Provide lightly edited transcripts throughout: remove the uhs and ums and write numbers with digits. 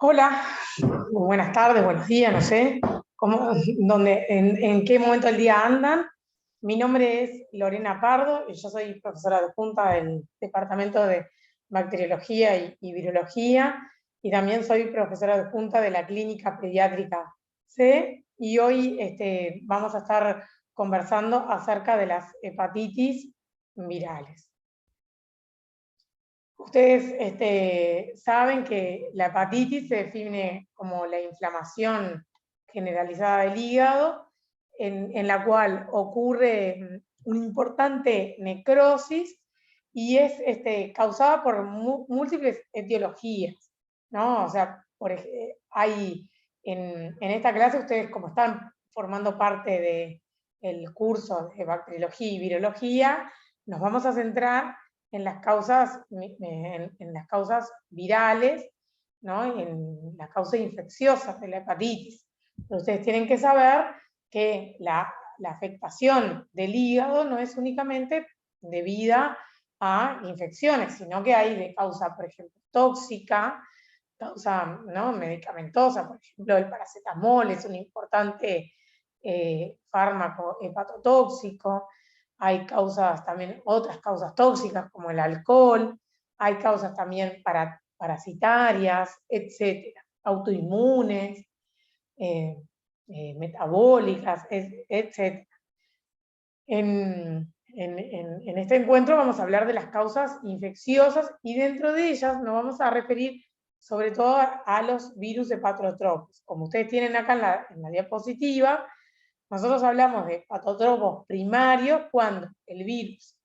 Hola, buenas tardes, buenos días, no sé en qué momento del día andan. Mi nombre es Lorena Pardo y yo soy profesora adjunta del Departamento de Bacteriología y Virología, y también soy profesora adjunta de la Clínica Pediátrica C, y hoy vamos a estar conversando acerca de las hepatitis virales. Ustedes saben que la hepatitis se define como la inflamación generalizada del hígado, en la cual ocurre una importante necrosis y es causada por múltiples etiologías, ¿no? O sea, hay en esta clase, ustedes, como están formando parte del curso de bacteriología y virología, nos vamos a centrar en las causas virales, ¿no? En las causas infecciosas de la hepatitis. Pero ustedes tienen que saber que la afectación del hígado no es únicamente debida a infecciones, sino que hay de causa, por ejemplo, tóxica, causa, ¿no?, medicamentosa. Por ejemplo, el paracetamol es un importante fármaco hepatotóxico. Hay causas también, otras causas tóxicas como el alcohol, hay causas también parasitarias, etcétera, autoinmunes, metabólicas, etcétera. En este encuentro vamos a hablar de las causas infecciosas y dentro de ellas nos vamos a referir sobre todo a los virus hepatotropos. Como ustedes tienen acá en la diapositiva, nosotros hablamos de hepatotropos primarios cuando el virus,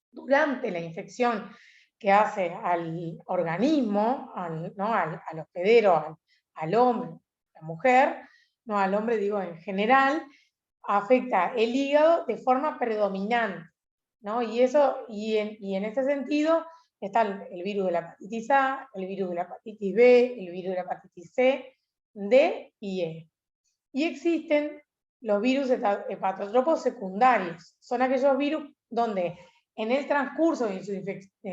durante la infección que hace al organismo, ¿no?, al hospedero, al hombre, a la mujer, no al hombre, digo en general, afecta el hígado de forma predominante, ¿no? Y en ese sentido está el virus de la hepatitis A, el virus de la hepatitis B, el virus de la hepatitis C, D y E. Y existen los virus hepatotropos secundarios. Son aquellos virus donde en el transcurso de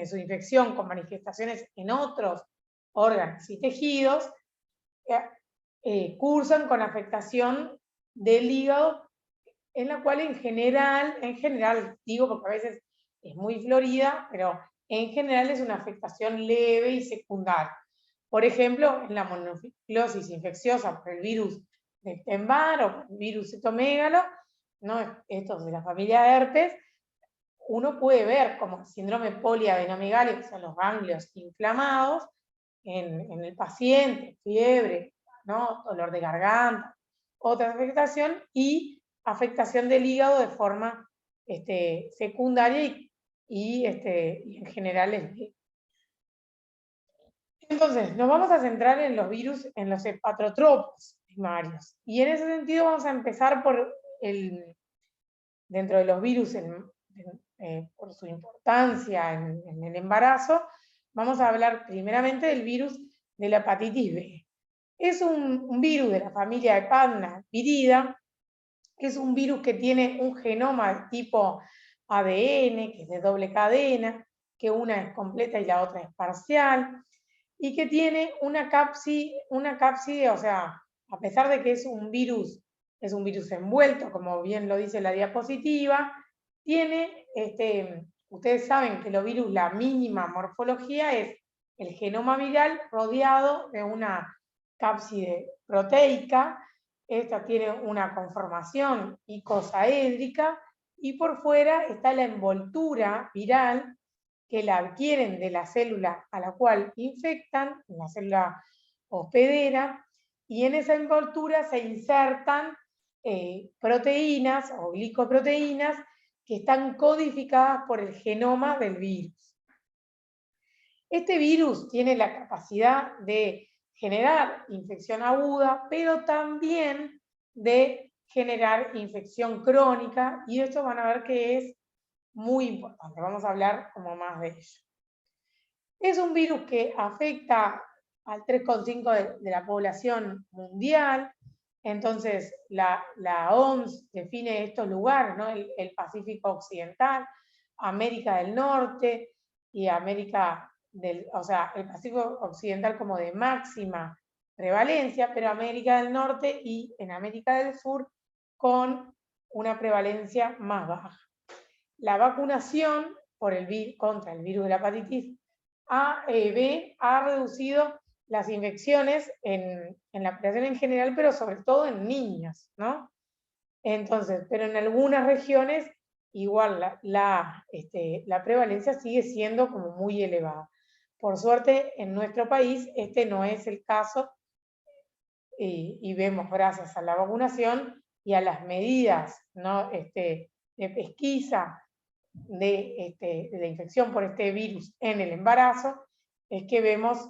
su infección con manifestaciones en otros órganos y tejidos, cursan con afectación del hígado, en la cual en general, digo porque a veces es muy florida, pero en general es una afectación leve y secundaria. Por ejemplo, en la mononucleosis infecciosa por el virus de Epstein-Barr o el virus citomegalo, ¿no?, estos de la familia de herpes, uno puede ver como síndrome poliadenomegálico, que son los ganglios inflamados en el paciente, fiebre, ¿no?, dolor de garganta, otra afectación, y afectación del hígado de forma secundaria y en general es leve. Entonces, nos vamos a centrar en los virus, en los hepatotropos primarios. Y en ese sentido vamos a empezar dentro de los virus, por su importancia en el embarazo, vamos a hablar primeramente del virus de la hepatitis B. Es un virus de la familia Hepatnaviridae, que es un virus que tiene un genoma tipo ADN, que es de doble cadena, que una es completa y la otra es parcial, y que tiene una cápside, o sea, a pesar de que es un virus envuelto, como bien lo dice la diapositiva, tiene, ustedes saben que los virus, la mínima morfología es el genoma viral rodeado de una cápside proteica. Esta tiene una conformación icosaédrica y por fuera está la envoltura viral que la adquieren de la célula a la cual infectan, la célula hospedera, y en esa envoltura se insertan proteínas o glicoproteínas que están codificadas por el genoma del virus. Este virus tiene la capacidad de generar infección aguda, pero también de generar infección crónica, y esto van a ver que es muy importante. Vamos a hablar como más de ello. Es un virus que afecta al 3,5% de la población mundial. Entonces, la OMS define estos lugares, ¿no?, el Pacífico Occidental, América del Norte y América o sea, el Pacífico Occidental como de máxima prevalencia, pero América del Norte y en América del Sur con una prevalencia más baja. La vacunación contra el virus de la hepatitis B ha reducido las infecciones en la población en general, pero sobre todo en niños, ¿no? Entonces, pero en algunas regiones igual la prevalencia sigue siendo como muy elevada. Por suerte, en nuestro país este no es el caso y vemos, gracias a la vacunación y a las medidas, ¿no? de pesquisa de la infección por este virus en el embarazo, es que vemos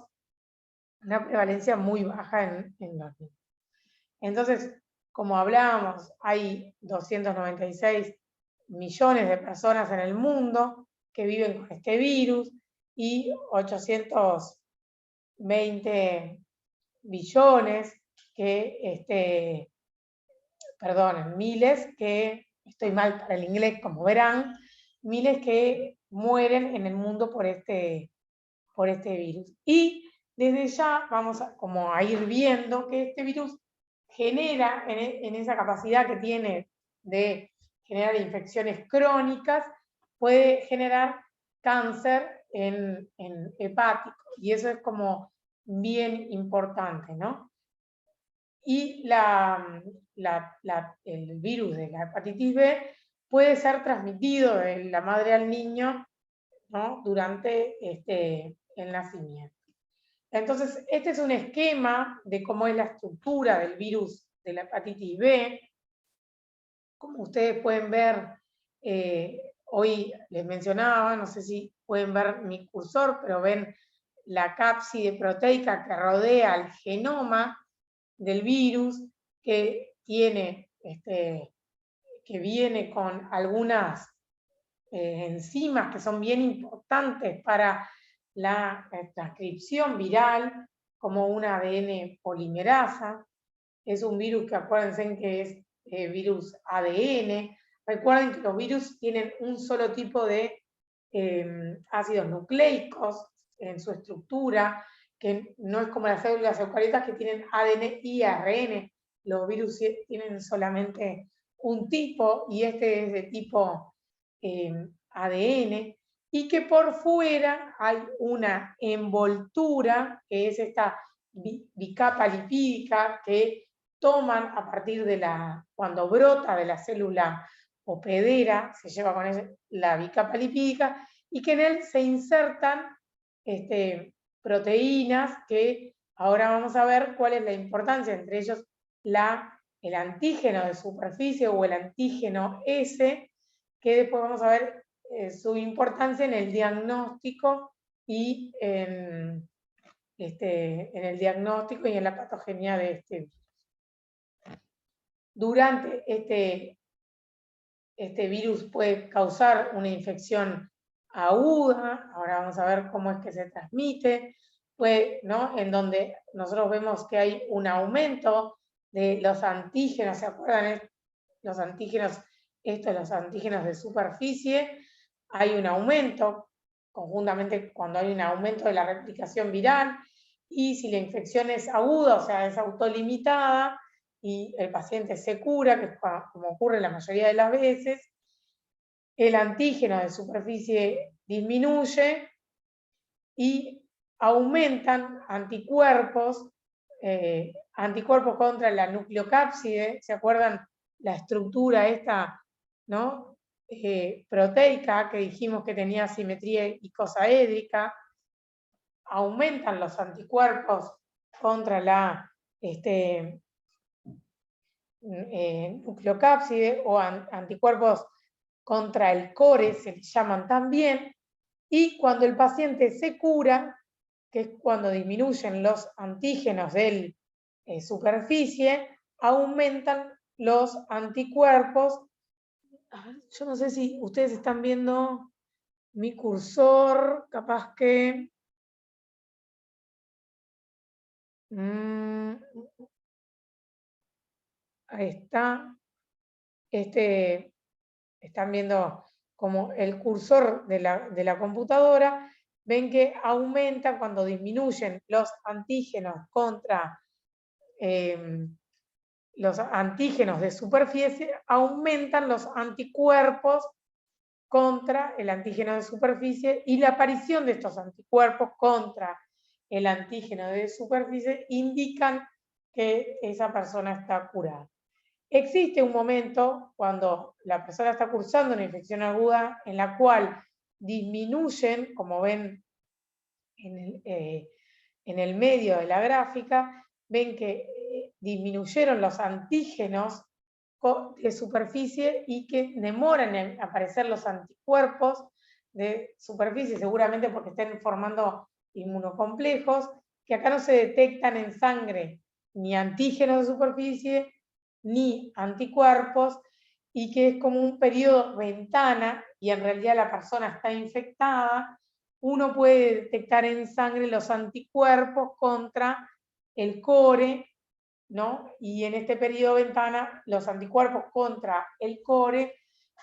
una prevalencia muy baja en los niños. Entonces, como hablábamos, hay 296 millones de personas en el mundo que viven con este virus y 820 billones miles que, estoy mal para el inglés como verán, miles que mueren en el mundo por este virus. Y desde ya vamos a ir viendo que este virus genera, en esa capacidad que tiene de generar infecciones crónicas, puede generar cáncer en hepático. Y eso es como bien importante, ¿no? Y el virus de la hepatitis B puede ser transmitido de la madre al niño, ¿no? Durante el nacimiento. Entonces, este es un esquema de cómo es la estructura del virus de la hepatitis B. Como ustedes pueden ver, hoy les mencionaba, no sé si pueden ver mi cursor, pero ven la cápside proteica que rodea al genoma del virus, que tiene, que viene con algunas enzimas que son bien importantes para la transcripción viral, como una ADN polimerasa. Es un virus que acuérdense que es virus ADN. Recuerden que los virus tienen un solo tipo de ácidos nucleicos en su estructura, que no es como las células eucariotas que tienen ADN y ARN. Los virus tienen solamente un tipo, y este es de tipo ADN, y que por fuera hay una envoltura, que es esta bicapa lipídica que toman a partir de cuando brota de la célula hospedera, se lleva con la bicapa lipídica, y que en él se insertan proteínas que ahora vamos a ver cuál es la importancia, entre ellos el antígeno de superficie o el antígeno S, que después vamos a ver su importancia en el diagnóstico y en el diagnóstico y en la patogenia de este virus. Durante este virus puede causar una infección aguda, ahora vamos a ver cómo es que se transmite, ¿no? En donde nosotros vemos que hay un aumento de los antígenos, ¿se acuerdan? Los antígenos, los antígenos de superficie, hay un aumento, conjuntamente cuando hay un aumento de la replicación viral, y si la infección es aguda, o sea, es autolimitada, y el paciente se cura, que es como ocurre la mayoría de las veces, el antígeno de superficie disminuye y aumentan anticuerpos, anticuerpos contra la nucleocápside. ¿Se acuerdan la estructura esta, ¿no? Proteica, que dijimos que tenía simetría icosaédrica? Aumentan los anticuerpos contra la nucleocápside, o anticuerpos contra el core, se les llaman también, y cuando el paciente se cura, que es cuando disminuyen los antígenos de superficie, aumentan los anticuerpos. Yo no sé si ustedes están viendo mi cursor, capaz que... ahí está. Están viendo como el cursor de la computadora, ven que aumenta cuando disminuyen los antígenos contra los antígenos de superficie, aumentan los anticuerpos contra el antígeno de superficie, y la aparición de estos anticuerpos contra el antígeno de superficie indican que esa persona está curada. Existe un momento cuando la persona está cursando una infección aguda en la cual disminuyen, como ven en el medio de la gráfica, ven que disminuyeron los antígenos de superficie y que demoran en aparecer los anticuerpos de superficie, seguramente porque estén formando inmunocomplejos, que acá no se detectan en sangre ni antígenos de superficie ni anticuerpos, y que es como un periodo ventana y en realidad la persona está infectada. Uno puede detectar en sangre los anticuerpos contra el core, ¿no? Y en este periodo ventana, los anticuerpos contra el core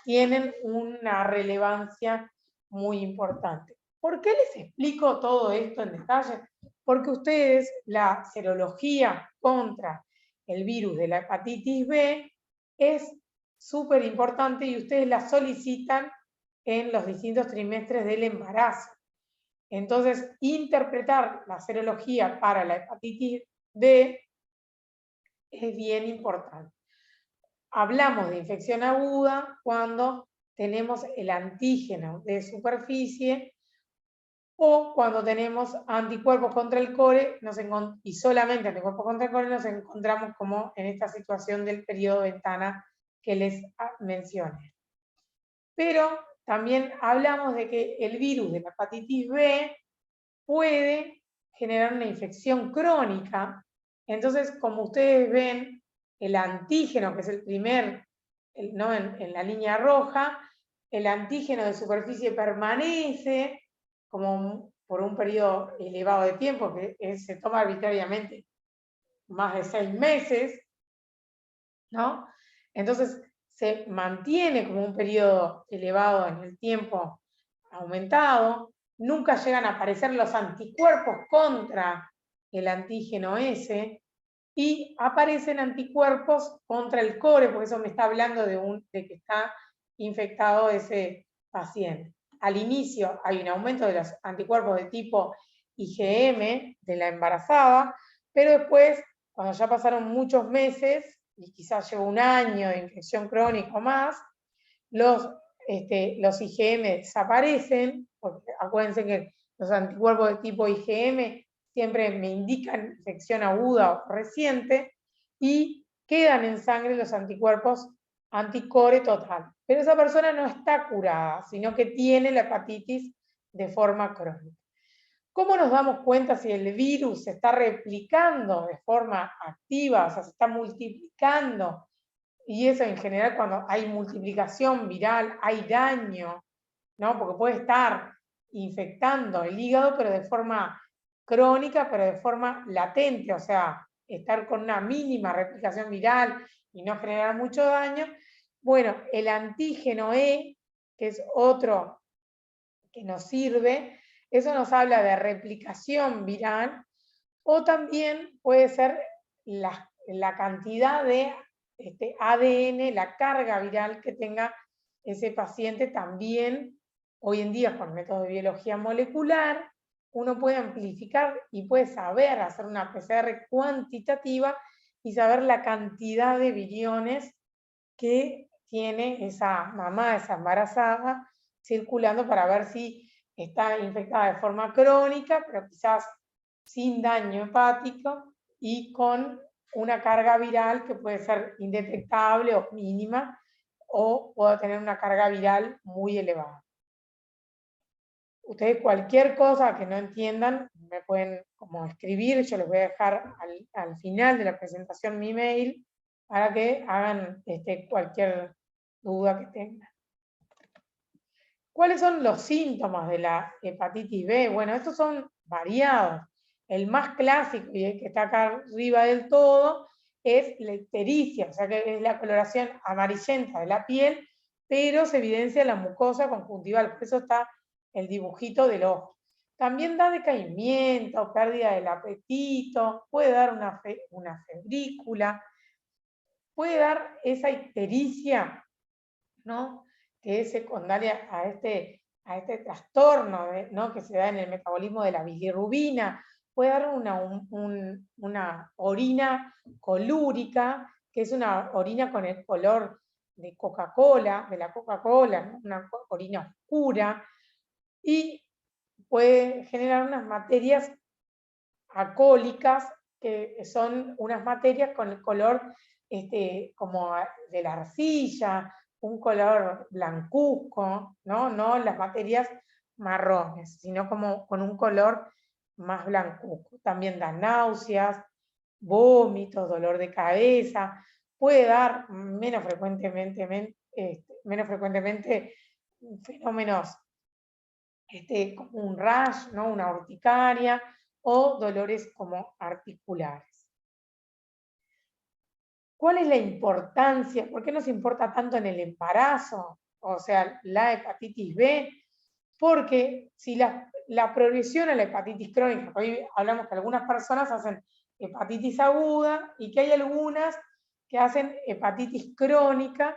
tienen una relevancia muy importante. ¿Por qué les explico todo esto en detalle? Porque ustedes, la serología contra el virus de la hepatitis B es súper importante y ustedes la solicitan en los distintos trimestres del embarazo. Entonces, interpretar la serología para la hepatitis B es bien importante. Hablamos de infección aguda cuando tenemos el antígeno de superficie o cuando tenemos anticuerpos contra el core y solamente anticuerpos contra el core, nos encontramos como en esta situación del periodo ventana que les mencioné. Pero también hablamos de que el virus de la hepatitis B puede generar una infección crónica. Entonces, como ustedes ven, el antígeno, que es el primer, ¿no? en la línea roja, el antígeno de superficie permanece como por un periodo elevado de tiempo, que se toma arbitrariamente más de 6 meses, ¿no? Entonces, se mantiene como un periodo elevado en el tiempo aumentado, nunca llegan a aparecer los anticuerpos contra el antígeno S, y aparecen anticuerpos contra el core, porque eso me está hablando de que está infectado ese paciente. Al inicio hay un aumento de los anticuerpos de tipo IgM de la embarazada, pero después, cuando ya pasaron muchos meses, y quizás lleva un año de infección crónica o más, los IgM desaparecen, porque acuérdense que los anticuerpos de tipo IgM siempre me indican infección aguda o reciente, y quedan en sangre los anticuerpos anticore total. Pero esa persona no está curada, sino que tiene la hepatitis de forma crónica. ¿Cómo nos damos cuenta si el virus se está replicando de forma activa, o sea, se está multiplicando? Y eso en general, cuando hay multiplicación viral, hay daño, ¿no? Porque puede estar infectando el hígado, pero de forma crónica, pero de forma latente, o sea, estar con una mínima replicación viral y no generar mucho daño. Bueno, el antígeno E, que es otro que nos sirve, eso nos habla de replicación viral, o también puede ser la cantidad de ADN, la carga viral que tenga ese paciente. También hoy en día con métodos de biología molecular uno puede amplificar y puede saber hacer una PCR cuantitativa y saber la cantidad de viriones que tiene esa mamá, esa embarazada, circulando, para ver si está infectada de forma crónica, pero quizás sin daño hepático y con una carga viral que puede ser indetectable o mínima, o puede tener una carga viral muy elevada. Ustedes cualquier cosa que no entiendan me pueden como escribir, yo les voy a dejar al final de la presentación mi mail para que hagan cualquier duda que tengan. ¿Cuáles son los síntomas de la hepatitis B? Bueno, estos son variados. El más clásico y el que está acá arriba del todo es la ictericia, o sea que es la coloración amarillenta de la piel, pero se evidencia la mucosa conjuntival, por eso está el dibujito del ojo. también da decaimiento, pérdida del apetito, puede dar una febrícula, puede dar esa ictericia, ¿no? Que es secundaria a este trastorno, ¿no? Que se da en el metabolismo de la bilirrubina, puede dar una orina colúrica, que es una orina con el color de Coca-Cola, de la Coca-Cola, ¿no? Una orina oscura, y puede generar unas materias alcohólicas, que son unas materias con el color como de la arcilla, un color blancuzco, ¿no? No las materias marrones, sino como con un color más blancuzco. También da náuseas, vómitos, dolor de cabeza, puede dar menos frecuentemente fenómenos como un rash, ¿no? Una urticaria, o dolores como articulares. ¿Cuál es la importancia? ¿Por qué nos importa tanto en el embarazo? O sea, la hepatitis B, porque si la progresión a la hepatitis crónica, hoy hablamos que algunas personas hacen hepatitis aguda y que hay algunas que hacen hepatitis crónica,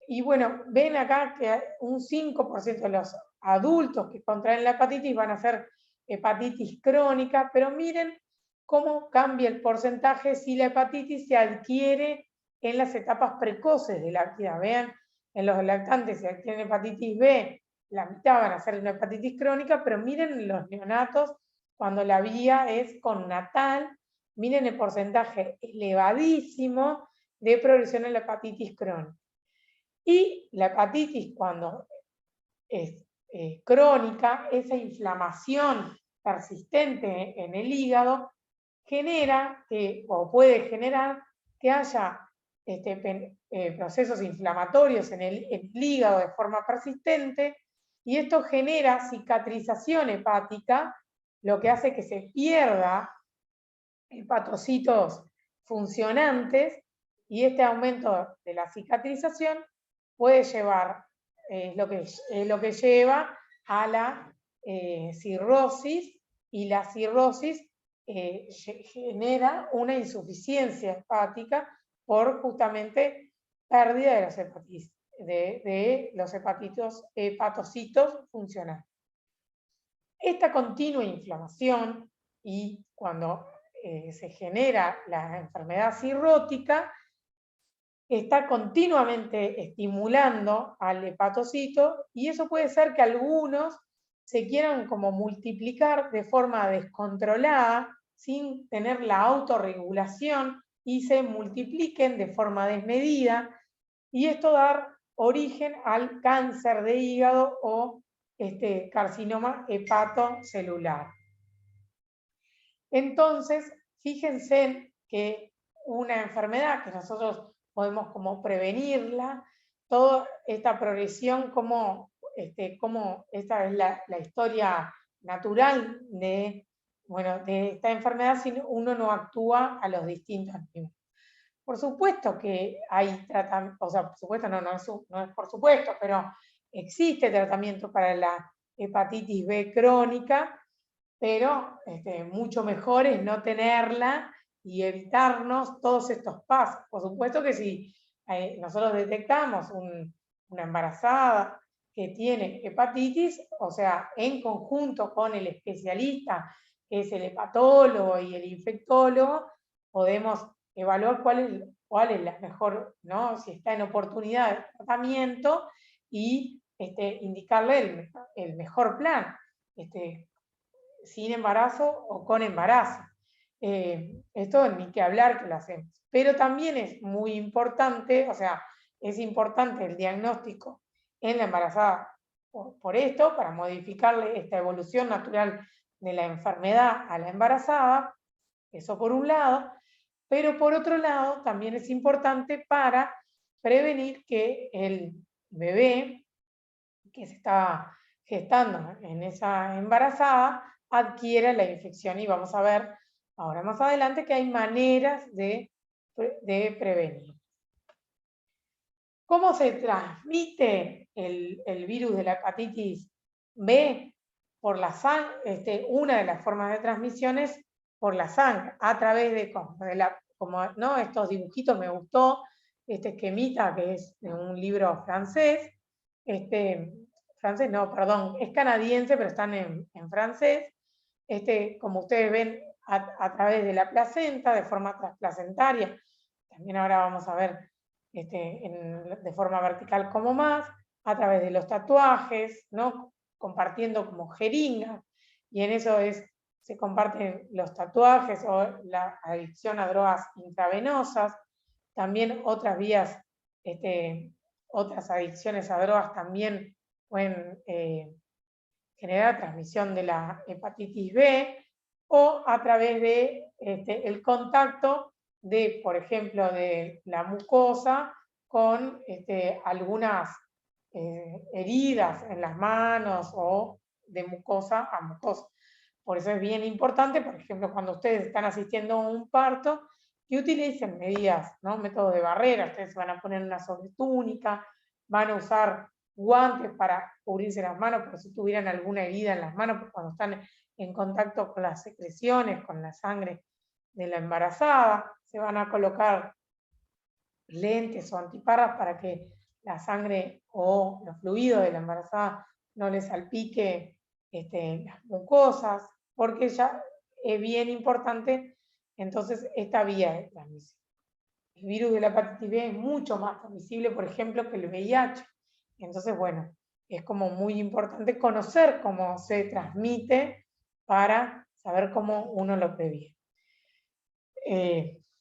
y bueno, ven acá que un 5% de los adultos que contraen la hepatitis van a hacer hepatitis crónica, pero miren cómo cambia el porcentaje si la hepatitis se adquiere en las etapas precoces de la vida. Vean, en los lactantes, si adquieren hepatitis B, la mitad van a hacer una hepatitis crónica, pero miren los neonatos, cuando la vía es connatal, miren el porcentaje elevadísimo de progresión en la hepatitis crónica. Y la hepatitis, cuando es crónica, esa inflamación persistente en el hígado genera, o puede generar, que haya procesos inflamatorios en el hígado de forma persistente, y esto genera cicatrización hepática, lo que hace que se pierda hepatocitos funcionantes, y este aumento de la cicatrización puede llevar, lo que lleva a la cirrosis, y la cirrosis genera una insuficiencia hepática por justamente pérdida de los hepatocitos funcionales. Esta continua inflamación, y cuando se genera la enfermedad cirrótica, está continuamente estimulando al hepatocito, y eso puede ser que algunos se quieran como multiplicar de forma descontrolada, sin tener la autorregulación, y se multipliquen de forma desmedida, y esto dar origen al cáncer de hígado o carcinoma hepatocelular. Entonces, fíjense que una enfermedad que nosotros podemos como prevenirla, toda esta progresión, como esta es la historia natural de esta enfermedad, si uno no actúa a los distintos niveles. Por supuesto que hay tratamiento, o sea, por supuesto no es por supuesto, pero existe tratamiento para la hepatitis B crónica, pero mucho mejor es no tenerla y evitarnos todos estos pasos. Por supuesto que si nosotros detectamos una embarazada que tiene hepatitis, o sea, en conjunto con el especialista, que es el hepatólogo y el infectólogo, podemos evaluar cuál es la mejor, ¿no? Si está en oportunidad de tratamiento, y indicarle el mejor plan, sin embarazo o con embarazo. Esto ni que hablar que lo hacemos. Pero también es muy importante, o sea, es importante el diagnóstico en la embarazada por esto, para modificarle esta evolución natural de la enfermedad a la embarazada, eso por un lado, pero por otro lado también es importante para prevenir que el bebé que se está gestando en esa embarazada adquiera la infección, y vamos a ver ahora más adelante que hay maneras de prevenir. ¿Cómo se transmite el virus de la hepatitis B? por la sangre, una de las formas de transmisión es por la sangre, a través de, ¿no? Estos dibujitos me gustó, este esquemita que es de un libro francés, francés no, perdón, es canadiense, pero están en francés, como ustedes ven, a través de la placenta, de forma transplacentaria, también ahora vamos a ver de forma vertical como más, a través de los tatuajes, ¿no? Compartiendo como jeringas, y en eso se comparten los tatuajes o la adicción a drogas intravenosas, también otras vías, otras adicciones a drogas también pueden generar transmisión de la hepatitis B, o a través de el contacto de, por ejemplo, de la mucosa con algunas heridas en las manos o de mucosa a mucosa. Por eso es bien importante, por ejemplo, cuando ustedes están asistiendo a un parto, que utilicen medidas, ¿no? Métodos de barrera. Ustedes van a poner una sobretúnica, van a usar guantes para cubrirse las manos, por si tuvieran alguna herida en las manos, porque cuando están en contacto con las secreciones, con la sangre de la embarazada, se van a colocar lentes o antiparras para que la sangre o los fluidos de la embarazada no le salpique las mucosas, porque ya es bien importante entonces esta vía de transmisión. El virus de la hepatitis B es mucho más transmisible, por ejemplo, que el VIH. Entonces, bueno, es como muy importante conocer cómo se transmite para saber cómo uno lo previene.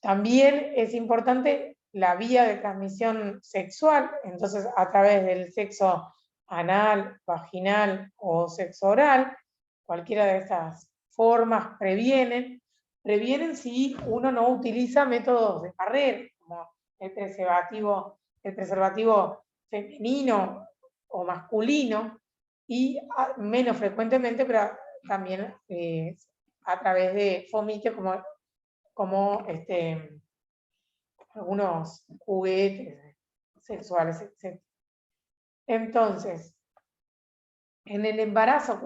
También es importante la vía de transmisión sexual, entonces a través del sexo anal, vaginal o sexo oral, cualquiera de estas formas previenen si uno no utiliza métodos de barrera, como el preservativo femenino o masculino, y menos frecuentemente, pero también a través de fomites como algunos juguetes sexuales, etc. Entonces, en el embarazo,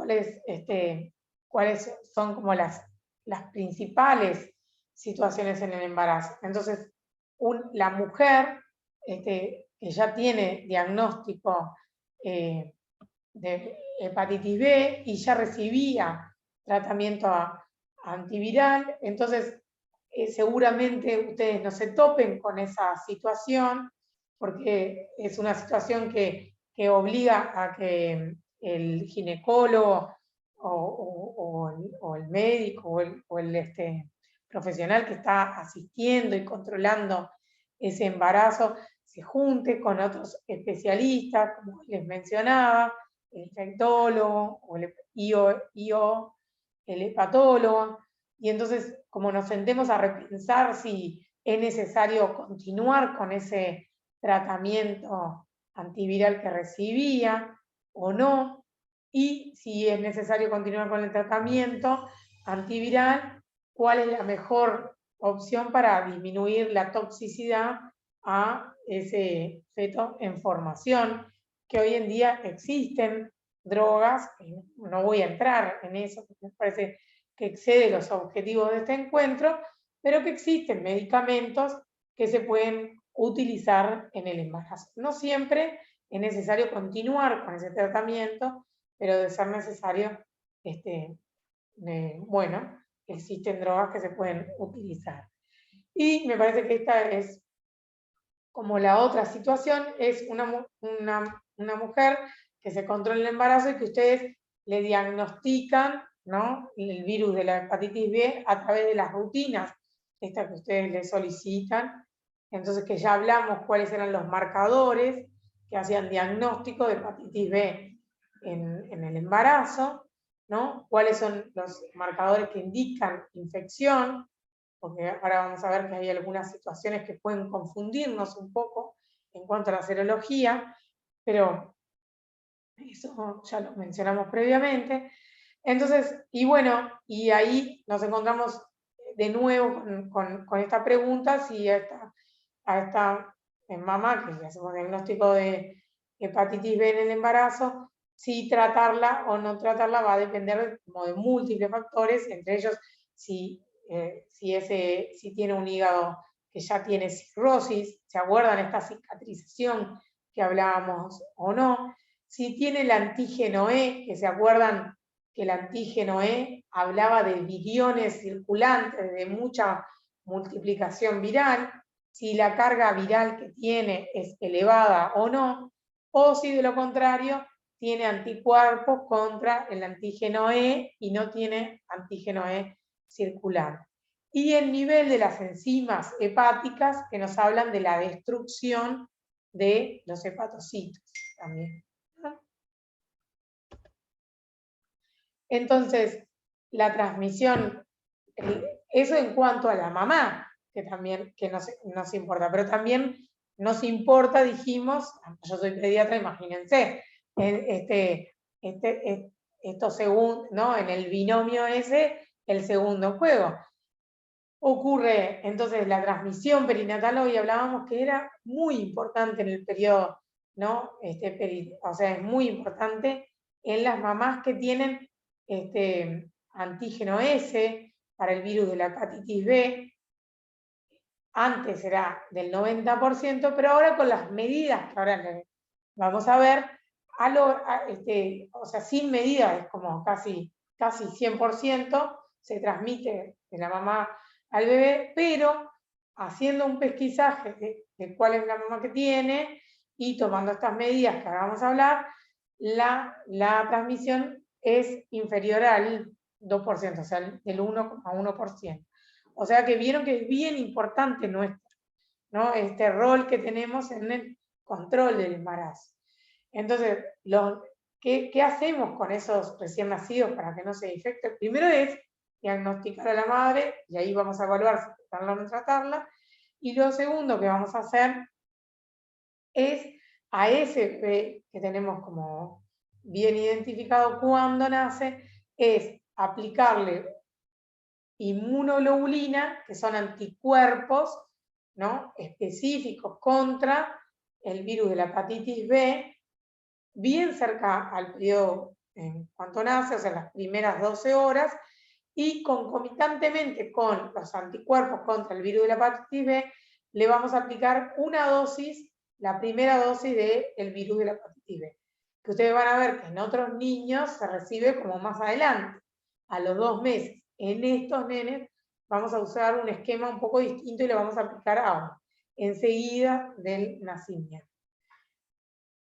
¿cuáles son como las principales situaciones en el embarazo? Entonces, la mujer que ya tiene diagnóstico de hepatitis B y ya recibía tratamiento antiviral, entonces seguramente ustedes no se topen con esa situación, porque es una situación que obliga a que el ginecólogo o el médico o el profesional que está asistiendo y controlando ese embarazo se junte con otros especialistas, como les mencionaba, el infectólogo o el IO, el hepatólogo, y entonces como nos sentemos a repensar si es necesario continuar con ese tratamiento antiviral que recibía o no, y si es necesario continuar con el tratamiento antiviral, cuál es la mejor opción para disminuir la toxicidad a ese feto en formación, que hoy en día existen drogas, no voy a entrar en eso, porque me parece que excede los objetivos de este encuentro, pero que existen medicamentos que se pueden utilizar en el embarazo. No siempre es necesario continuar con ese tratamiento, pero de ser necesario, bueno, existen drogas que se pueden utilizar. Y me parece que esta es como la otra situación, es una mujer que se controla el embarazo y que ustedes le diagnostican, ¿no?, el virus de la hepatitis B a través de las rutinas, estas que ustedes le solicitan. Entonces, que ya hablamos cuáles eran los marcadores que hacían diagnóstico de hepatitis B en el embarazo, ¿no? Cuáles son los marcadores que indican infección, porque ahora vamos a ver que hay algunas situaciones que pueden confundirnos un poco en cuanto a la serología, pero eso ya lo mencionamos previamente. Entonces, y bueno, y ahí nos encontramos de nuevo con esta pregunta, si a esta mamá que le hacemos diagnóstico de hepatitis B en el embarazo, si tratarla o no tratarla va a depender como de múltiples factores, entre ellos si tiene un hígado que ya tiene cirrosis, ¿se acuerdan esta cicatrización que hablábamos o no? Si tiene el antígeno E, que se acuerdan que el antígeno E hablaba de viriones circulantes, de mucha multiplicación viral, si la carga viral que tiene es elevada o no, o si de lo contrario tiene anticuerpos contra el antígeno E y no tiene antígeno E circulante. Y el nivel de las enzimas hepáticas que nos hablan de la destrucción de los hepatocitos también. Entonces, la transmisión, eso en cuanto a la mamá, que también nos importa, pero también nos importa, dijimos, yo soy pediatra, imagínense, esto según, ¿no? En el binomio ese, el segundo juego. Ocurre entonces la transmisión perinatal, hoy hablábamos que era muy importante en el periodo, ¿no? O sea, es muy importante en las mamás que tienen antígeno S para el virus de la hepatitis B. Antes era del 90%, pero ahora con las medidas que ahora vamos a ver, o sea, sin medidas es como casi 100%, se transmite de la mamá al bebé, pero haciendo un pesquisaje de cuál es la mamá que tiene y tomando estas medidas que ahora vamos a hablar, la transmisión es inferior al 2%, o sea, del 1,1%. O sea que vieron que es bien importante nuestro, ¿no? Este rol que tenemos en el control del embarazo. Entonces, ¿qué hacemos con esos recién nacidos para que no se infecten? Primero es diagnosticar a la madre, y ahí vamos a evaluar si tratarla o no tratarla. Y lo segundo que vamos a hacer es a ese bebé que tenemos como bien identificado cuando nace, es aplicarle inmunoglobulina, que son anticuerpos, ¿no? Específicos contra el virus de la hepatitis B, bien cerca al periodo en cuanto nace, o sea, las primeras 12 horas, y concomitantemente con los anticuerpos contra el virus de la hepatitis B, le vamos a aplicar una dosis, la primera dosis del virus de la hepatitis B. Que ustedes van a ver que en otros niños se recibe como más adelante, a los 2 meses. En estos nenes vamos a usar un esquema un poco distinto y le vamos a aplicar ahora, enseguida del nacimiento.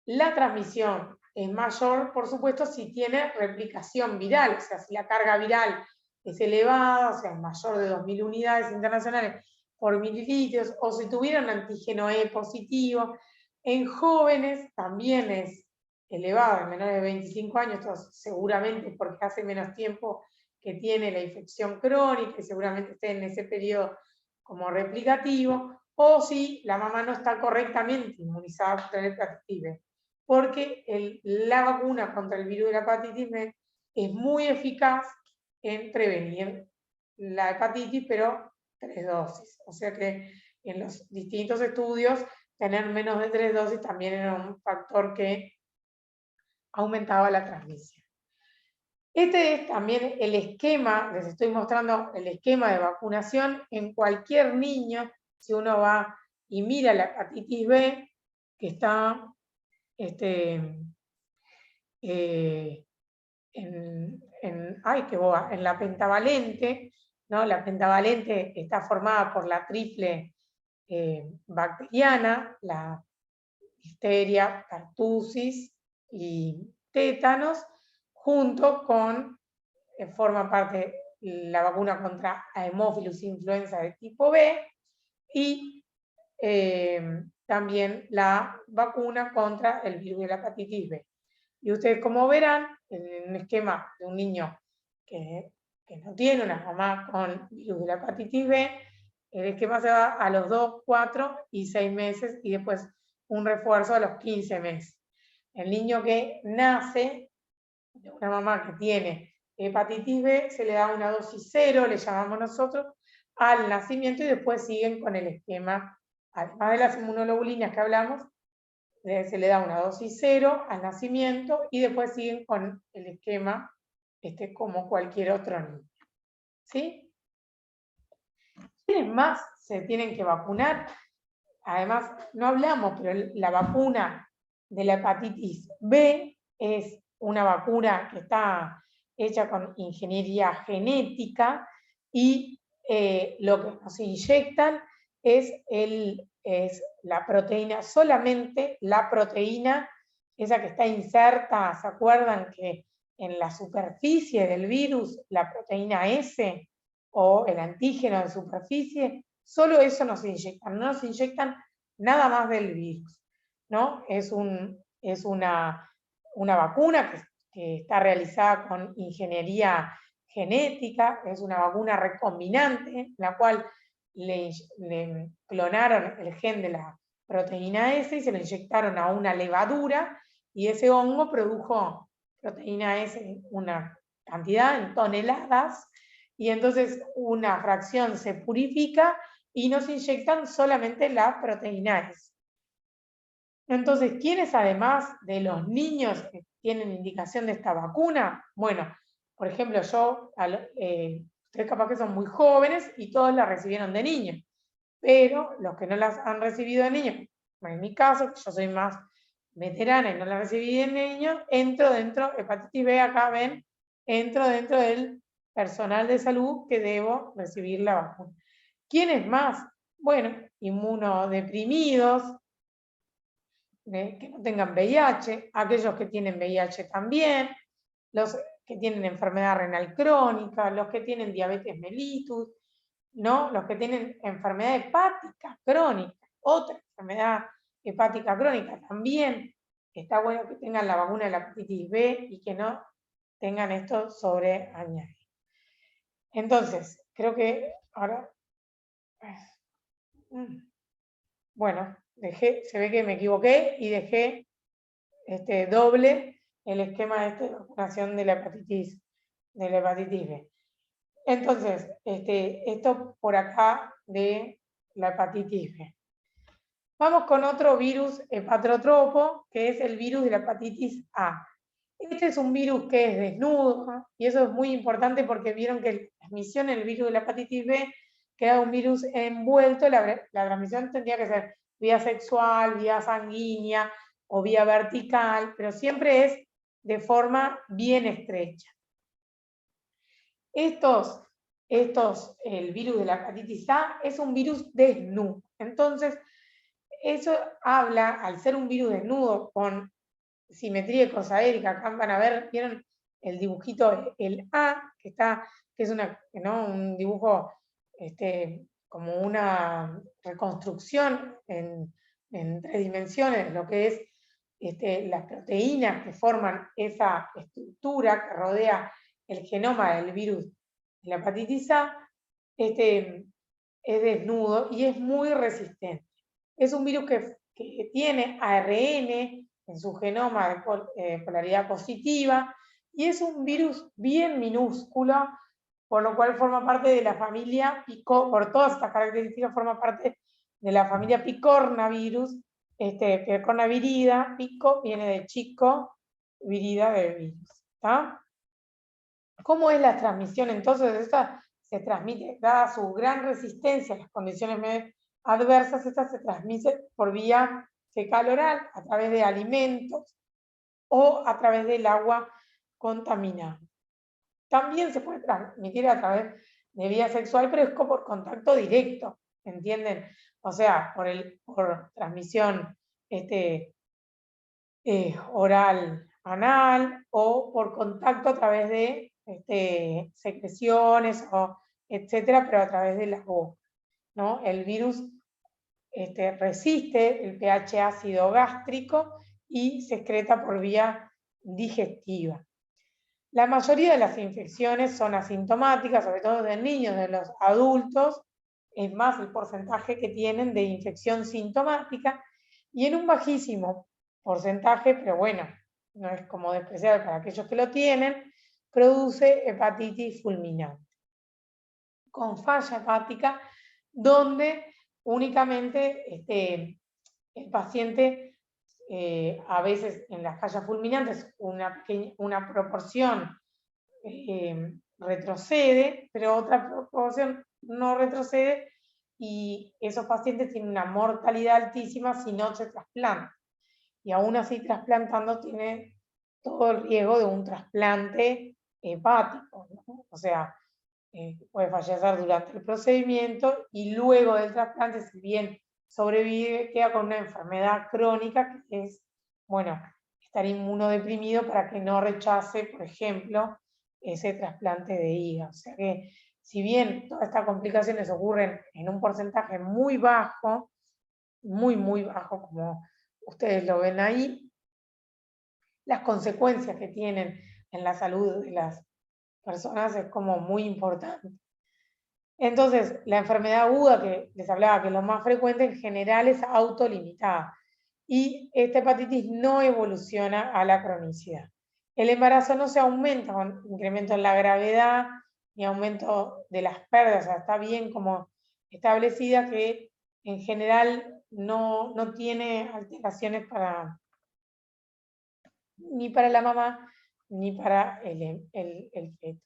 La transmisión es mayor, por supuesto, si tiene replicación viral, o sea, si la carga viral es elevada, o sea, es mayor de 2.000 unidades internacionales por mililitros, o si tuviera un antígeno E positivo. En jóvenes también es elevado, en menores de 25 años, esto seguramente porque hace menos tiempo que tiene la infección crónica y seguramente esté en ese periodo como replicativo, o si la mamá no está correctamente inmunizada contra el hepatitis B, porque la vacuna contra el virus de la hepatitis B es muy eficaz en prevenir la hepatitis, pero 3 dosis. O sea que en los distintos estudios, tener menos de 3 dosis también era un factor que aumentaba la transmisión. Este es también el esquema, les estoy mostrando el esquema de vacunación en cualquier niño. Si uno va y mira la hepatitis B, que está en la pentavalente, ¿no? La pentavalente está formada por la triple bacteriana, la difteria, pertussis y tétanos, junto con, forma parte la vacuna contra Haemophilus influenza de tipo B y también la vacuna contra el virus de la hepatitis B. Y ustedes, como verán, en un esquema de un niño que no tiene una mamá con virus de la hepatitis B, el esquema se va a los 2, 4 y 6 meses y después un refuerzo a los 15 meses. El niño que nace de una mamá que tiene hepatitis B se le da una dosis 0, le llamamos nosotros, al nacimiento y después siguen con el esquema, además de las inmunoglobulinas que hablamos, se le da una dosis 0 al nacimiento y después siguen con el esquema como cualquier otro niño. ¿Sí? ¿Quiénes más se tienen que vacunar? Además, no hablamos, pero la vacuna de la hepatitis B es una vacuna que está hecha con ingeniería genética y lo que nos inyectan es la proteína, solamente la proteína, esa que está inserta, ¿se acuerdan que en la superficie del virus, la proteína S o el antígeno de superficie? Solo eso nos inyectan, no nos inyectan nada más del virus, ¿no? Es una vacuna que está realizada con ingeniería genética, es una vacuna recombinante, la cual le clonaron el gen de la proteína S y se lo inyectaron a una levadura y ese hongo produjo proteína S, una cantidad en toneladas, y entonces una fracción se purifica y nos inyectan solamente la proteína S. Entonces, ¿quiénes además de los niños que tienen indicación de esta vacuna? Bueno, por ejemplo, ustedes capaz que son muy jóvenes y todos la recibieron de niños, pero los que no las han recibido de niños, en mi caso, que yo soy más veterana y no la recibí de niño, entro dentro, hepatitis B, acá ven, entro dentro del personal de salud que debo recibir la vacuna. ¿Quiénes más? Bueno, inmunodeprimidos, que no tengan VIH, aquellos que tienen VIH también, los que tienen enfermedad renal crónica, los que tienen diabetes mellitus, ¿no? Los que tienen enfermedad hepática crónica, otra enfermedad hepática crónica también. Está bueno que tengan la vacuna de la hepatitis B y que no tengan esto sobre añadir. Entonces, creo que ahora... Bueno, se ve que me equivoqué y dejé doble el esquema de vacunación de la hepatitis B. Entonces, esto por acá de la hepatitis B. Vamos con otro virus hepatrotropo, que es el virus de la hepatitis A. Este es un virus que es desnudo, y eso es muy importante porque vieron que la transmisión en el virus de la hepatitis B queda un virus envuelto, la transmisión tendría que ser vía sexual, vía sanguínea o vía vertical, pero siempre es de forma bien estrecha. El virus de la hepatitis A es un virus desnudo. Entonces, eso habla, al ser un virus desnudo con simetría icosaédrica, acá van a ver, ¿vieron el dibujito, el A, que es un dibujo como una reconstrucción en 3 dimensiones, lo que es las proteínas que forman esa estructura que rodea el genoma del virus de la hepatitis A, es desnudo y es muy resistente. Es un virus que tiene ARN en su genoma de polaridad positiva y es un virus bien minúsculo, por lo cual forma parte de la familia por todas estas características forma parte de la familia picornavirus, picornavirida, pico viene de chico, virida de virus. ¿Está? ¿Cómo es la transmisión? Entonces, esta se transmite, dada su gran resistencia a las condiciones adversas, esta se transmite por vía fecal oral, a través de alimentos o a través del agua contaminada. También se puede transmitir a través de vía sexual, pero es como por contacto directo, ¿entienden? O sea, por transmisión oral anal o por contacto a través de secreciones, etcétera, pero a través de la boca, ¿no? El virus resiste el pH ácido gástrico y se excreta por vía digestiva. La mayoría de las infecciones son asintomáticas, sobre todo de niños, de los adultos, es más el porcentaje que tienen de infección sintomática, y en un bajísimo porcentaje, pero bueno, no es como despreciable para aquellos que lo tienen, produce hepatitis fulminante, con falla hepática, donde únicamente el paciente a veces en las fallas fulminantes una proporción retrocede, pero otra proporción no retrocede, y esos pacientes tienen una mortalidad altísima si no se trasplantan. Y aún así trasplantando tiene todo el riesgo de un trasplante hepático, ¿no? O sea, puede fallecer durante el procedimiento y luego del trasplante, si bien sobrevive, queda con una enfermedad crónica que es, bueno, estar inmunodeprimido para que no rechace, por ejemplo, ese trasplante de hígado. O sea que, si bien todas estas complicaciones ocurren en un porcentaje muy bajo, muy bajo, como ustedes lo ven ahí, las consecuencias que tienen en la salud de las personas es como muy importante. Entonces, la enfermedad aguda que les hablaba, que es lo más frecuente, en general es autolimitada. Y esta hepatitis no evoluciona a la cronicidad. El embarazo no se aumenta con incremento en la gravedad ni aumento de las pérdidas, o sea, está bien como establecida que en general no tiene alteraciones ni para la mamá ni para el feto.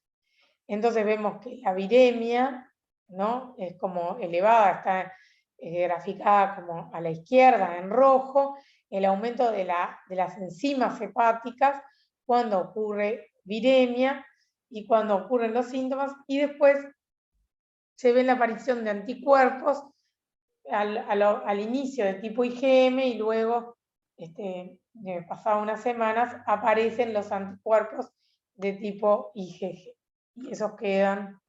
Entonces vemos que la viremia, ¿no?, es como elevada, está graficada como a la izquierda en rojo, el aumento de las enzimas hepáticas cuando ocurre viremia y cuando ocurren los síntomas, y después se ve la aparición de anticuerpos al inicio de tipo IgM, y luego, pasado unas semanas, aparecen los anticuerpos de tipo IgG, y esos quedan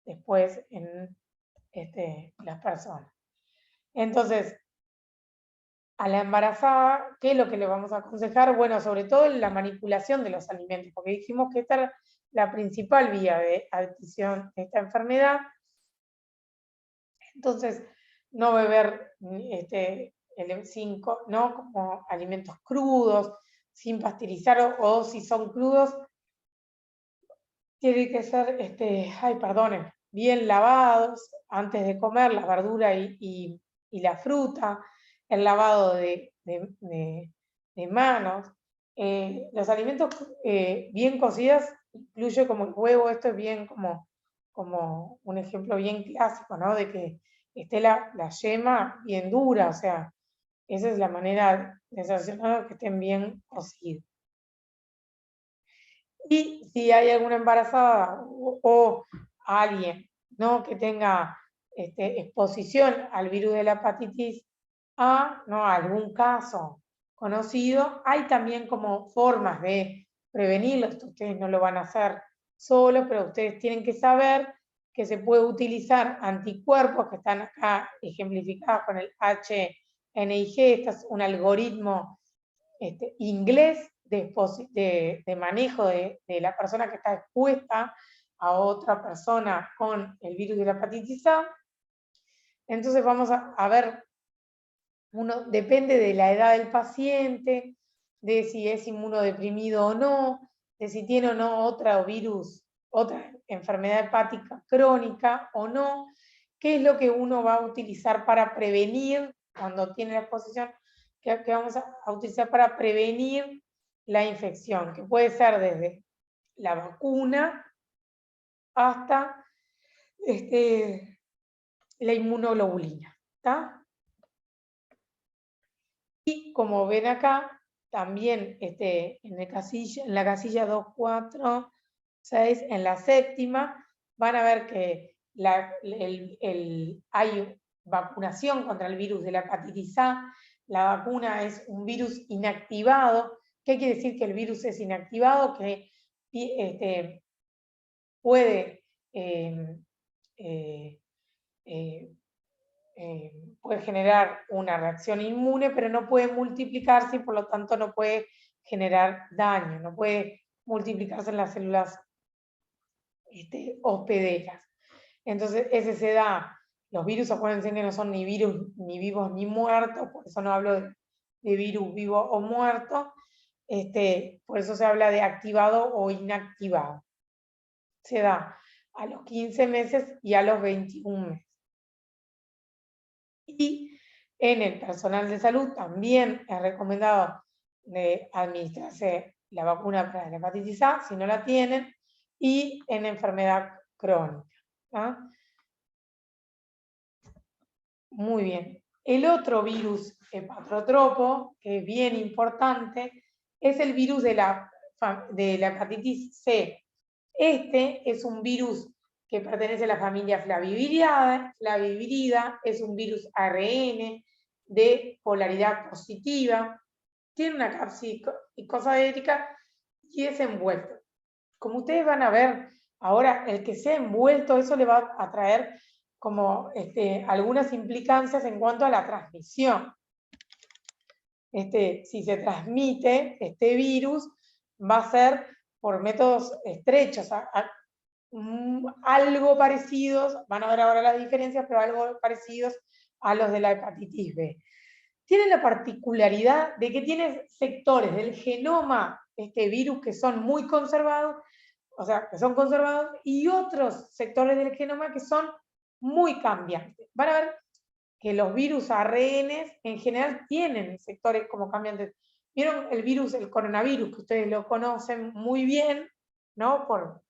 después en las personas. Entonces, a la embarazada, ¿qué es lo que le vamos a aconsejar? Bueno, sobre todo la manipulación de los alimentos, porque dijimos que esta es la principal vía de adquisición de esta enfermedad. Entonces, no beber ¿no?, como alimentos crudos, sin pasteurizar, o si son crudos, tienen que ser, bien lavados antes de comer la verdura y la fruta, el lavado de manos. Los alimentos bien cocidos incluye como el huevo. Esto es bien como un ejemplo bien clásico, ¿no?, de que esté la yema bien dura, o sea, esa es la manera de cerciorarnos que estén bien cocidos. Y si hay alguna embarazada o alguien, ¿no?, que tenga exposición al virus de la hepatitis A, ¿no?, algún caso conocido, hay también como formas de prevenirlo. Esto ustedes no lo van a hacer solos, pero ustedes tienen que saber que se puede utilizar anticuerpos que están acá ejemplificados con el HNIG. Este es un algoritmo inglés de manejo de la persona que está expuesta a otra persona con el virus de la hepatitis A. Entonces vamos a ver, depende de la edad del paciente, de si es inmunodeprimido o no, de si tiene o no otro virus, otra enfermedad hepática crónica o no, qué es lo que uno va a utilizar para prevenir cuando tiene la exposición, que vamos a utilizar para prevenir la infección, que puede ser desde la vacuna hasta la inmunoglobulina, ¿está? Y como ven acá, también en la casilla 2, 4, 6, en la séptima, van a ver que hay vacunación contra el virus de la hepatitis A. La vacuna es un virus inactivado. ¿Qué quiere decir que el virus es inactivado? Que puede puede generar una reacción inmune, pero no puede multiplicarse y por lo tanto no puede generar daño, no puede multiplicarse en las células hospederas. Entonces, ese se da. Los virus, acuérdense que no son ni virus ni vivos ni muertos, por eso no hablo de virus vivo o muerto. Por eso se habla de activado o inactivado. Se da a los 15 meses y a los 21 meses. Y en el personal de salud también es recomendado de administrarse la vacuna para la hepatitis A, si no la tienen, y en enfermedad crónica. ¿Ah? Muy bien. El otro virus hepatrotropo, que es bien importante, es el virus de la hepatitis C. Este es un virus que pertenece a la familia Flavivirida, es un virus ARN de polaridad positiva, tiene una cápside icosaédrica y es envuelto. Como ustedes van a ver, ahora el que sea envuelto, eso le va a traer como algunas implicancias en cuanto a la transmisión. Si se transmite este virus, va a ser por métodos estrechos, algo parecidos, van a ver ahora las diferencias, pero algo parecidos a los de la hepatitis B. Tiene la particularidad de que tiene sectores del genoma, este virus, que son muy conservados, o sea, que son conservados, y otros sectores del genoma que son muy cambiantes. Van a ver que los virus ARN en general tienen sectores como cambiantes. ¿Vieron el virus, el coronavirus, que ustedes lo conocen muy bien, ¿no? Por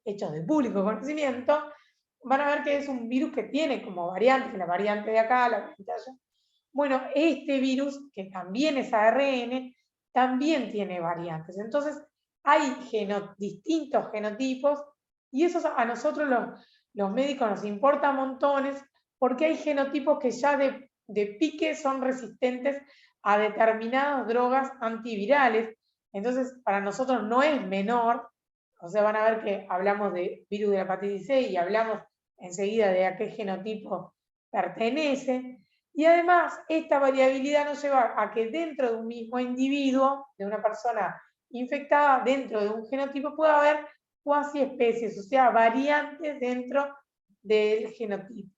hechos de público conocimiento, van a ver que es un virus que tiene como variantes, la variante de acá, la variante de allá. Bueno, este virus, que también es ARN, también tiene variantes. Entonces, hay distintos genotipos, y eso a nosotros los médicos nos importa montones, porque hay genotipos que ya de pique son resistentes a determinadas drogas antivirales. Entonces, para nosotros no es menor. O sea, van a ver que hablamos de virus de la hepatitis C y hablamos enseguida de a qué genotipo pertenece. Y además, esta variabilidad nos lleva a que dentro de un mismo individuo, de una persona infectada, dentro de un genotipo, pueda haber cuasi especies, o sea, variantes dentro del genotipo,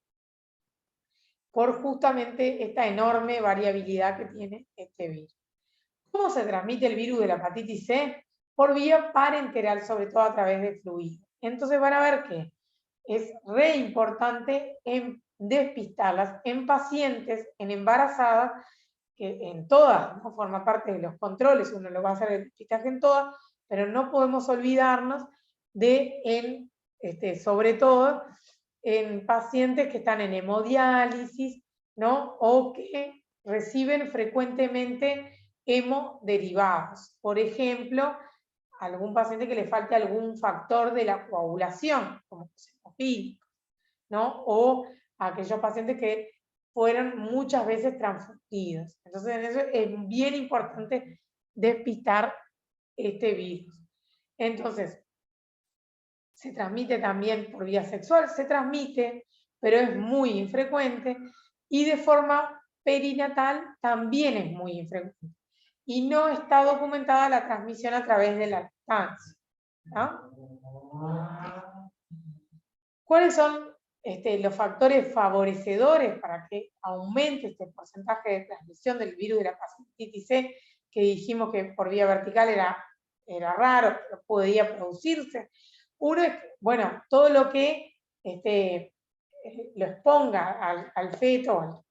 por justamente esta enorme variabilidad que tiene este virus. ¿Cómo se transmite el virus de la hepatitis C? Por vía parenteral, sobre todo a través de fluido. Entonces van a ver que es re importante en despistarlas en pacientes, en embarazadas, que en todas, ¿no? Forma parte de los controles, uno lo va a hacer el despistaje en todas, pero no podemos olvidarnos de, sobre todo, en pacientes que están en hemodiálisis, ¿no? O que reciben frecuentemente hemoderivados. Por ejemplo, algún paciente que le falte algún factor de la coagulación, como los hemofílicos, ¿no? O aquellos pacientes que fueron muchas veces transfundidos. Entonces, en eso es bien importante despistar este virus. Entonces, se transmite también por vía sexual, se transmite, pero es muy infrecuente, y de forma perinatal también es muy infrecuente. Y no está documentada la transmisión a través de la lactancia, ¿no? ¿Cuáles son los factores favorecedores para que aumente este porcentaje de transmisión del virus de la hepatitis C, que dijimos que por vía vertical era raro, pero podía producirse? Uno es, bueno, todo lo que lo exponga al feto,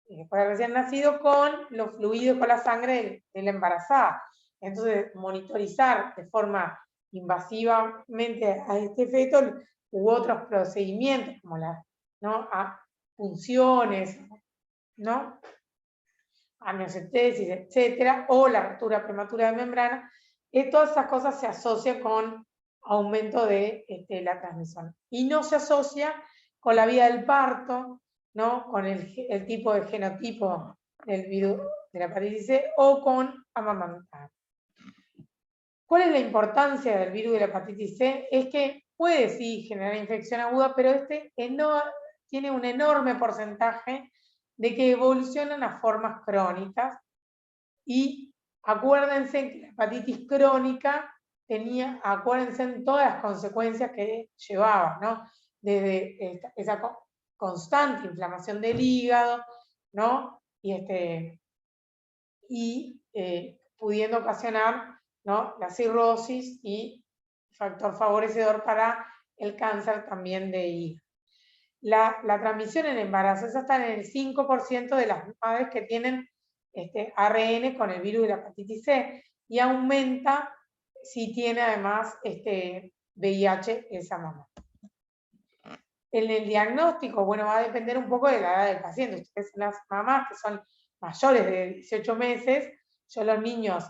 después de recién nacido, con los fluidos, con la sangre de la embarazada. Entonces, monitorizar de forma invasivamente a este feto u otros procedimientos, como punciones, ¿no? Amniocentesis, etcétera, o la ruptura prematura de membrana, todas esas cosas se asocian con aumento de la transmisión. Y no se asocia con la vía del parto, ¿no? Con el tipo de genotipo del virus de la hepatitis C, o con amamantar. ¿Cuál es la importancia del virus de la hepatitis C? Es que puede sí generar infección aguda, pero tiene un enorme porcentaje de que evolucionan a formas crónicas. Y acuérdense que la hepatitis crónica acuérdense en todas las consecuencias que llevaba, ¿no? Desde esa constante inflamación del hígado, ¿no? Y pudiendo ocasionar, ¿no?, la cirrosis y factor favorecedor para el cáncer también de hígado. La transmisión en embarazo es hasta en el 5% de las madres que tienen ARN con el virus de la hepatitis C y aumenta si tiene además VIH esa mamá. En el diagnóstico, bueno, va a depender un poco de la edad del paciente. Ustedes, las mamás que son mayores de 18 meses, yo los niños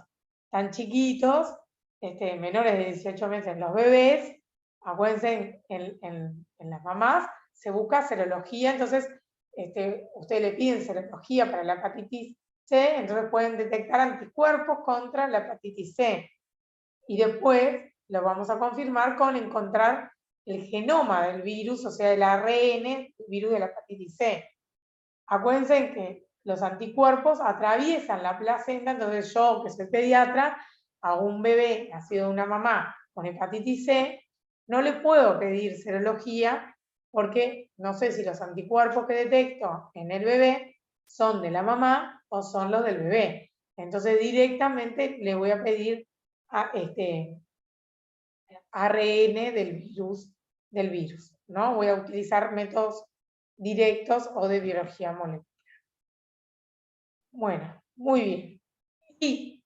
tan chiquitos, menores de 18 meses, los bebés, acuérdense, en las mamás se busca serología, entonces ustedes le piden serología para la hepatitis C, entonces pueden detectar anticuerpos contra la hepatitis C. Y después lo vamos a confirmar con encontrar el genoma del virus, o sea, el ARN del virus de la hepatitis C. Acuérdense que los anticuerpos atraviesan la placenta, entonces yo, que soy pediatra, a un bebé nacido de una mamá con hepatitis C, no le puedo pedir serología porque no sé si los anticuerpos que detecto en el bebé son de la mamá o son los del bebé. Entonces directamente le voy a pedir ARN del virus, ¿no? Voy a utilizar métodos directos o de biología molecular. Bueno, muy bien. Y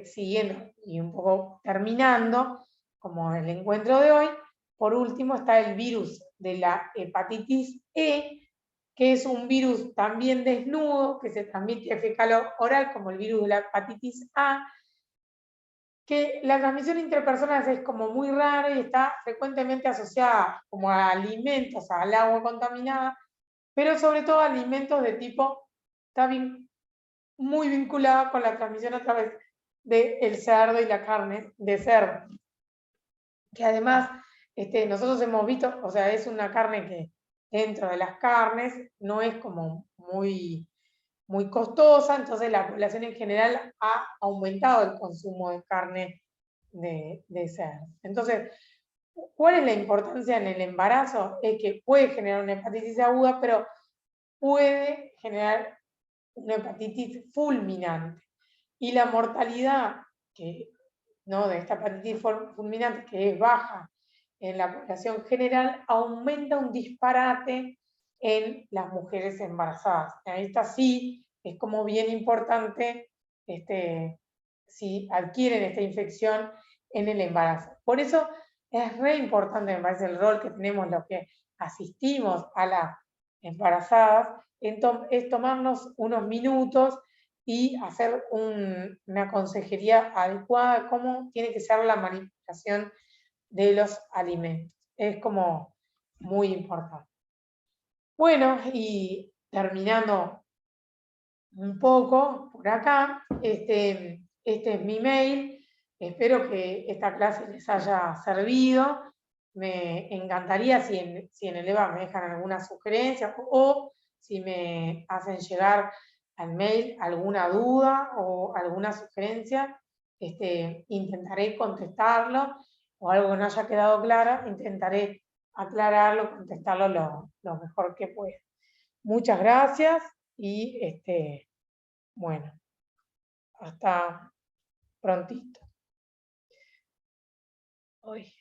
siguiendo y un poco terminando, como el encuentro de hoy, por último está el virus de la hepatitis E, que es un virus también desnudo, que se transmite fecal-oral como el virus de la hepatitis A, que la transmisión interpersonal es como muy rara y está frecuentemente asociada como a alimentos, al agua contaminada, pero sobre todo a alimentos de tipo, está muy vinculada con la transmisión a través del cerdo y la carne de cerdo. Que además, nosotros hemos visto, o sea, es una carne que dentro de las carnes no es como muy costosa, entonces la población en general ha aumentado el consumo de carne de cerdo. Entonces, ¿cuál es la importancia en el embarazo? Es que puede generar una hepatitis aguda, pero puede generar una hepatitis fulminante. Y la mortalidad de esta hepatitis fulminante, que es baja en la población general, aumenta un disparate en las mujeres embarazadas. Esta sí es como bien importante si adquieren esta infección en el embarazo. Por eso es re importante, me parece, el rol que tenemos los que asistimos a las embarazadas, es tomarnos unos minutos y hacer una consejería adecuada de cómo tiene que ser la manipulación de los alimentos. Es como muy importante. Bueno, y terminando un poco por acá, este es mi mail. Espero que esta clase les haya servido. Me encantaría si en el EVA me dejan alguna sugerencia o si me hacen llegar al mail alguna duda o alguna sugerencia, intentaré contestarlo, o algo que no haya quedado claro, intentaré aclararlo, contestarlo lo mejor que pueda. Muchas gracias y bueno, hasta prontito. Hoy.